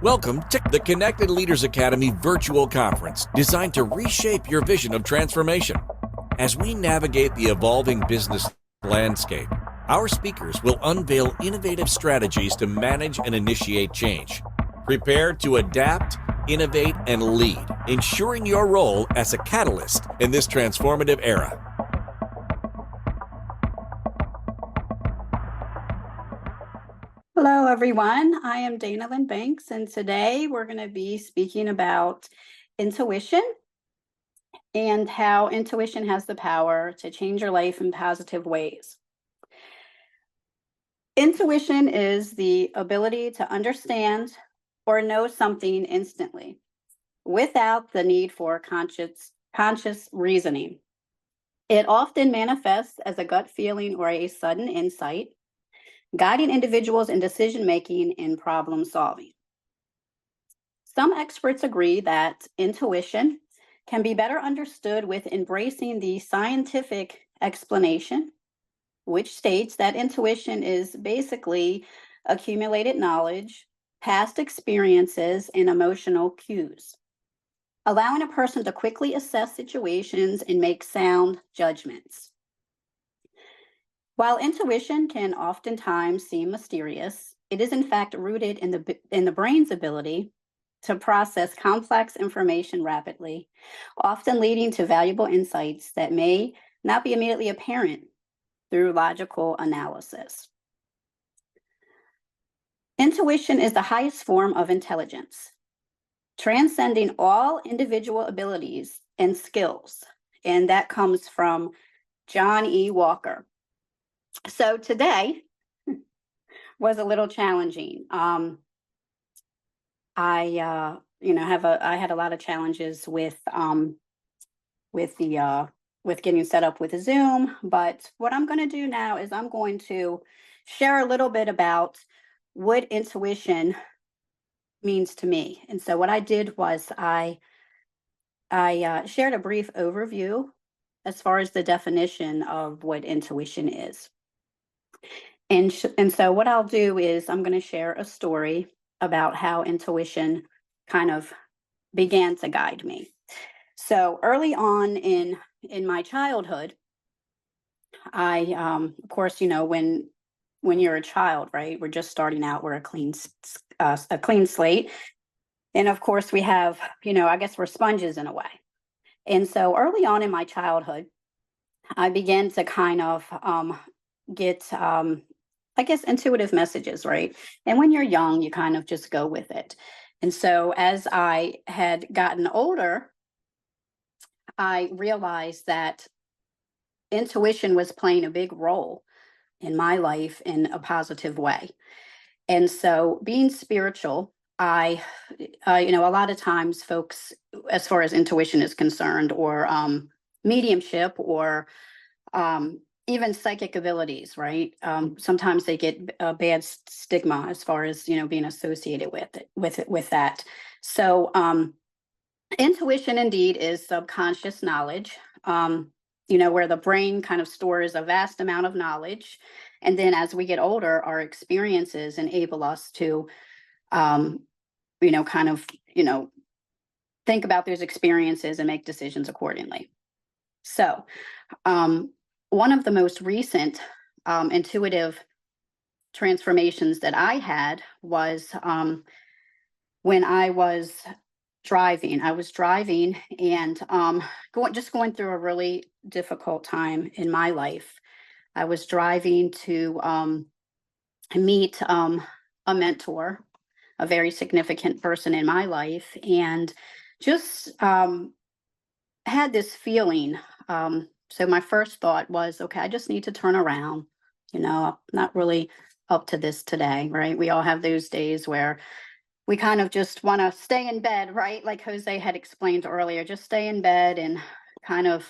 Welcome to the Connected Leaders Academy virtual conference designed to reshape your vision of transformation. As we navigate the evolving business landscape, our speakers will unveil innovative strategies to manage and initiate change. Prepare to adapt, innovate, and lead, ensuring your role as a catalyst in this transformative era. Hello, everyone. I am Lynn Banks, and today we're going to be speaking about intuition and how intuition has the power to change your life in positive ways. Intuition is the ability to understand or know something instantly without the need for conscious reasoning. It often manifests as a gut feeling or a sudden insight, guiding individuals in decision-making and problem-solving. Some experts agree that intuition can be better understood with embracing the scientific explanation, which states that intuition is basically accumulated knowledge, past experiences, and emotional cues, allowing a person to quickly assess situations and make sound judgments. While intuition can oftentimes seem mysterious, it is in fact rooted in the brain's ability to process complex information rapidly, often leading to valuable insights that may not be immediately apparent through logical analysis. Intuition is the highest form of intelligence, transcending all individual abilities and skills, and that comes from John E. Walker. So today was a little challenging. I had a lot of challenges with getting set up with Zoom. But what I'm going to do now is I'm going to share a little bit about what intuition means to me. And so what I did was I shared a brief overview as far as the definition of what intuition is. And so what I'll do is I'm going to share a story about how intuition kind of began to guide me. So early on in my childhood, I of course, when you're a child, right, we're just starting out, we're a clean slate, and of course we have, I guess we're sponges in a way. And so early on in my childhood, I began to kind of get I guess intuitive messages, right? And when you're young, you kind of just go with it. And so as I had gotten older, I realized that intuition was playing a big role in my life in a positive way. And so being spiritual, a lot of times folks, as far as intuition is concerned, or mediumship, or even psychic abilities, right? Sometimes they get a bad stigma as far as being associated with that. So intuition indeed is subconscious knowledge, where the brain kind of stores a vast amount of knowledge, and then as we get older, our experiences enable us to, think about those experiences and make decisions accordingly. So. One of the most recent intuitive transformations that I had was when I was driving. I was driving and going through a really difficult time in my life. I was driving to meet a mentor, a very significant person in my life, and just had this feeling. So my first thought was, okay, I just need to turn around. I'm not really up to this today, right? We all have those days where we kind of just want to stay in bed, right? Like Jose had explained earlier, just stay in bed and kind of,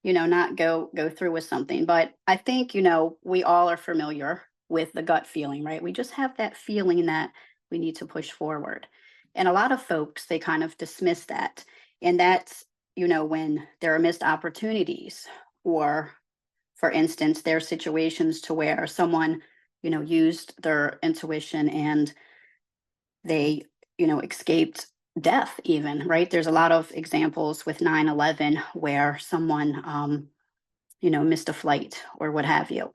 not go through with something. But I think, we all are familiar with the gut feeling, right? We just have that feeling that we need to push forward. And a lot of folks, they kind of dismiss that. And that's, when there are missed opportunities, or for instance, there are situations to where someone, used their intuition and they, escaped death even, right? There's a lot of examples with 9/11 where someone, missed a flight or what have you.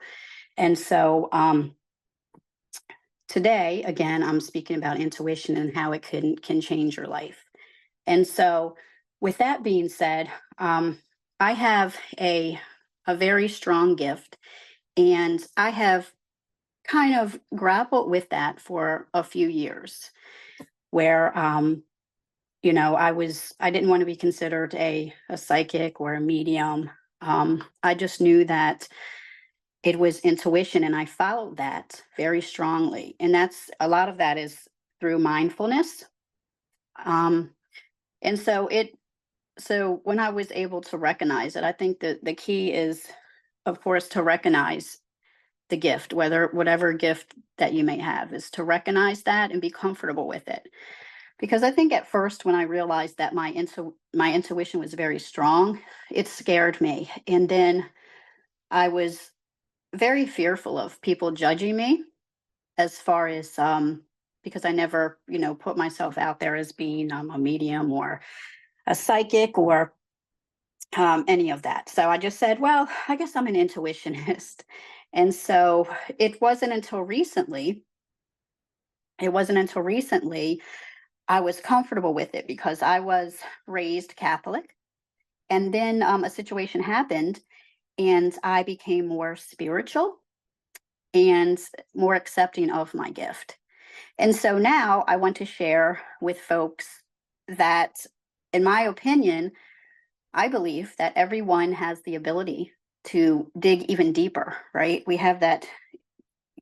And so today, again, I'm speaking about intuition and how it can change your life. And so, with that being said, I have a very strong gift, and I have kind of grappled with that for a few years, where I didn't want to be considered a psychic or a medium. I just knew that it was intuition, and I followed that very strongly. And that's a lot of that is through mindfulness. Um, and so when I was able to recognize it, I think that the key is, of course, to recognize the gift, whatever gift that you may have, is to recognize that and be comfortable with it. Because I think at first, when I realized that my intuition was very strong, it scared me. And then I was very fearful of people judging me, as far as because I never, put myself out there as being a medium or a psychic or any of that. So I just said, well, I guess I'm an intuitionist. And so it wasn't until recently, it wasn't until recently I was comfortable with it, because I was raised Catholic. And then a situation happened, and I became more spiritual and more accepting of my gift. And so now I want to share with folks that, in my opinion, I believe that everyone has the ability to dig even deeper, right? We have that,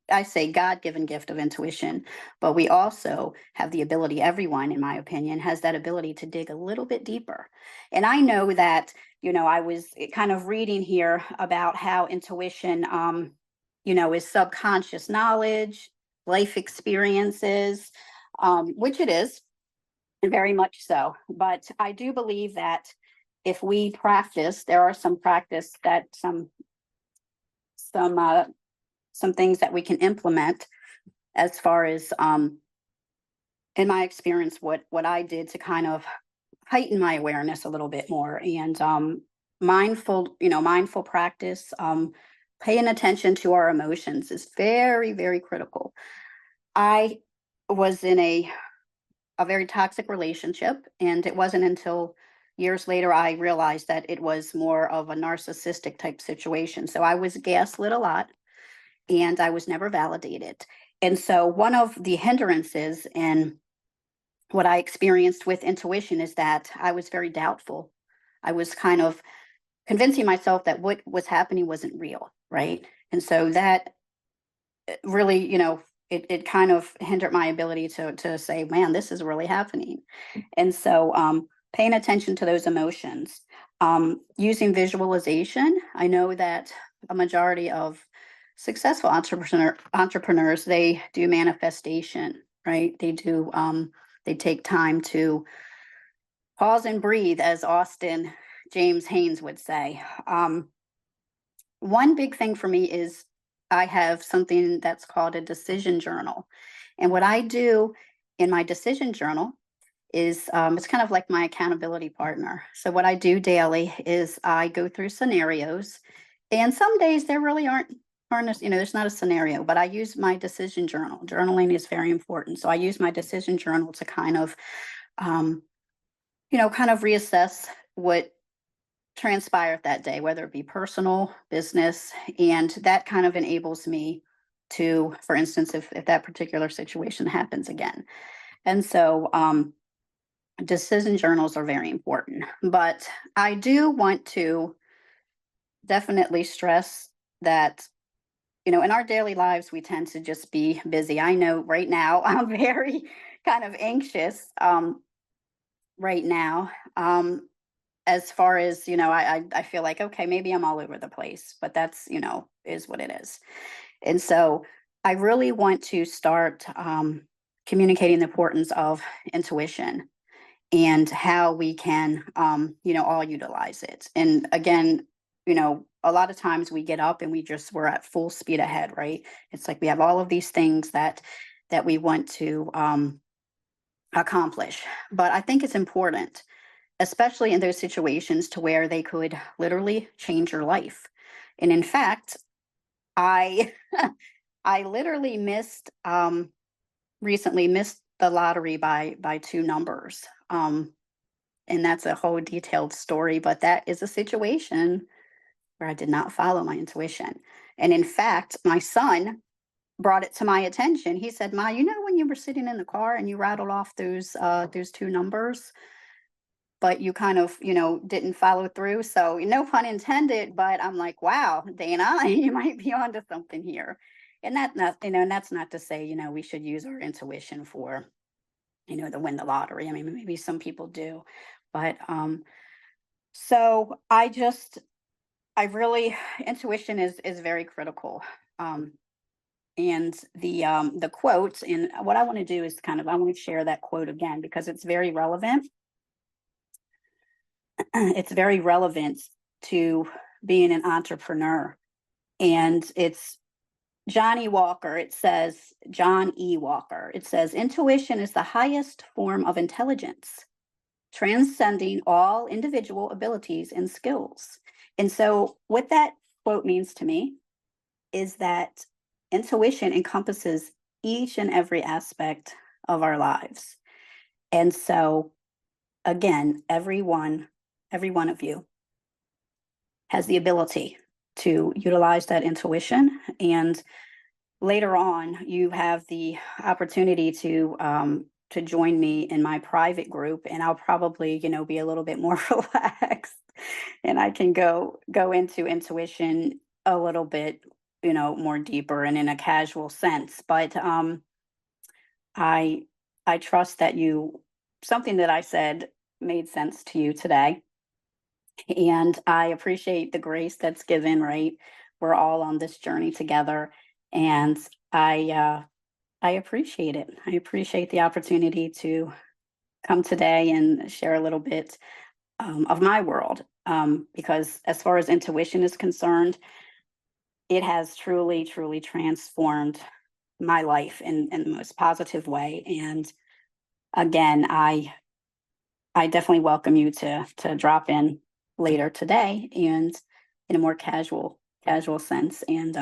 I say, God given gift of intuition, but we also have the ability, everyone, in my opinion, has that ability to dig a little bit deeper. And I know that, I was kind of reading here about how intuition, is subconscious knowledge, life experiences, which it is, very much so. But I do believe that if we practice, there are some practice that some some things that we can implement, as far as in my experience, what I did to kind of heighten my awareness a little bit more. And mindful practice, paying attention to our emotions is very, very critical. I was in a very toxic relationship, and it wasn't until years later I realized that it was more of a narcissistic type situation. So I was gaslit a lot, and I was never validated. And so one of the hindrances in what I experienced with intuition is that I was very doubtful. I was kind of convincing myself that what was happening wasn't real, right? And so that really, it kind of hindered my ability to say, man, this is really happening. And so paying attention to those emotions, using visualization. I know that a majority of successful entrepreneurs, they do manifestation, right? They take time to pause and breathe, as Austin James Haynes would say. One big thing for me is I have something that's called a decision journal. And what I do in my decision journal is, it's kind of like my accountability partner. So what I do daily is I go through scenarios, and some days there really aren't there's not a scenario, but I use my decision journal. Journaling is very important. So I use my decision journal to kind of um, kind of reassess what transpired that day, whether it be personal, business, and that kind of enables me to, for instance, if that particular situation happens again. And so decision journals are very important. But I do want to definitely stress that, in our daily lives, we tend to just be busy. I know right now I'm very kind of anxious right now. As far as, I feel like, okay, maybe I'm all over the place, but that's, is what it is. And so I really want to start communicating the importance of intuition and how we can, all utilize it. And again, a lot of times we get up and we're at full speed ahead, right? It's like we have all of these things that we want to accomplish. But I think it's important, especially in those situations to where they could literally change your life. And in fact, I I literally recently missed the lottery by two numbers. And that's a whole detailed story, but that is a situation where I did not follow my intuition. And in fact, my son brought it to my attention. He said, "Ma, you know when you were sitting in the car and you rattled off those two numbers, but you kind of, didn't follow through." So no pun intended, but I'm like, wow, Dana, you might be onto something here. And and that's not to say, we should use our intuition for, to win the lottery. I mean, maybe some people do, but so I really intuition is very critical. Um, and the quote, and what I want to do is I want to share that quote again because it's very relevant. It's very relevant to being an entrepreneur. And it's John E. Walker. It says, intuition is the highest form of intelligence, transcending all individual abilities and skills. And so, what that quote means to me is that intuition encompasses each and every aspect of our lives. And so, again, every one of you has the ability to utilize that intuition. And later on, you have the opportunity to join me in my private group, and I'll probably, be a little bit more relaxed, and I can go into intuition a little bit, more deeper and in a casual sense. But I I trust that something that I said made sense to you today. And I appreciate the grace that's given, right? We're all on this journey together. And I appreciate it. I appreciate the opportunity to come today and share a little bit of my world. Because as far as intuition is concerned, it has truly, truly transformed my life in the most positive way. And again, I definitely welcome you to drop in later today and in a more casual sense, and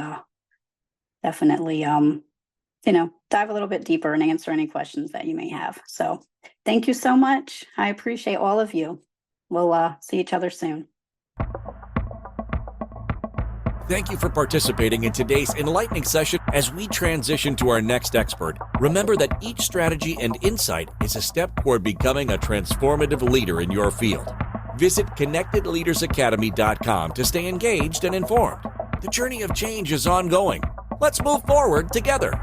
definitely dive a little bit deeper and answer any questions that you may have. So thank you so much. I appreciate all of you. We'll see each other soon. Thank you for participating in today's enlightening session. As we transition to our next expert, remember that each strategy and insight is a step toward becoming a transformative leader in your field. Visit connectedleadersacademy.com to stay engaged and informed. The journey of change is ongoing. Let's move forward together.